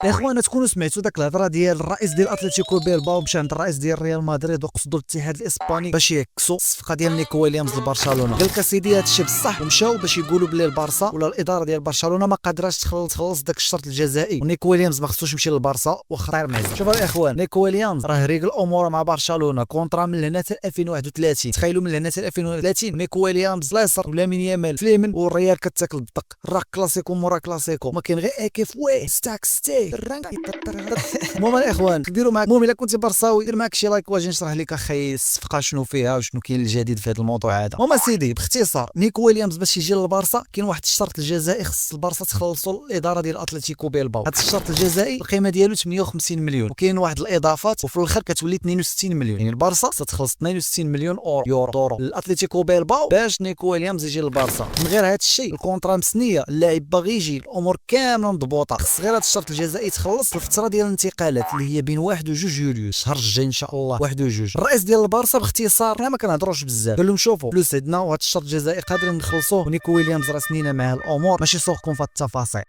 اخوانا تكونوا سمعتوا داك الهضره ديال الرئيس ديال اتلتيكو بيلباو مشى عند الرئيس ديال ريال مدريد وقصدوا الاتحاد الاسباني باش يعكسوا الصفقه ديال نيكو ويليامز لبرشلونه. قال لك اسيدي هذا الشيء بصح، ومشاو باش يقولوا بلي البارسا ولا الاداره ديال برشلونه ما قادراش تخلص داك الشرط الجزائي، ونيكو ويليامز ما خصوش يمشي للبارسا وخا طاير معزه. شوفوا الاخوان، نيكو ويليامز راه ريق الامور مع برشلونه، كونطرا من هنا حتى 2031. تخيلوا من هنا حتى 2030 نيكو ويليامز لا يسر ولا من يامال فليمن والريال كتاكل بالدق، راك كلاسيكو مورا كلاسيكو، ما كاين غير اكيف وي ستاك ستي. المهم الاخوان نديروا معاك، المهم الا كنتي برصاوي دير معاك شي لايك واجي نشرح لك اخي الصفقه شنو فيها وشنو كاين الجديد في هذا الموضوع هذا. المهم سيدي باختصار، نيكو ويليامز باش يجي للبارسا كاين واحد الشرط الجزائي خص البارسا تخلصوا الاداره ديال اتلتيكو بيلباو. هذا الشرط الجزائي القيمه ديالو 58 مليون، وكاين واحد الاضافات وفي الاخر كتولي 62 مليون، يعني البارسا ستخلص 62 مليون يورو للاتلتيكو بيلباو باش نيكو ويليامز يجي للبارسا. من غير هذا الشيء الكونطرا مسنيه، اللاعب باغي يجي، الامور كامله مضبوطه، خص غير هذا الشرط الجزائي تخلص في الفتره ديال الانتقالات اللي هي بين 1 و 2 يوليو الشهر الجاي ان شاء الله 1 و 2. الرئيس ديال البارسا باختصار حنا ما كنهضروش بزاف، قال لهم شوفوا فلوس عندنا وهذا الشرط الجزائي قادرين نخلصوه، ونيكو ويليامز راه سنينا مع الامور ماشي سوقكم في التفاصيل.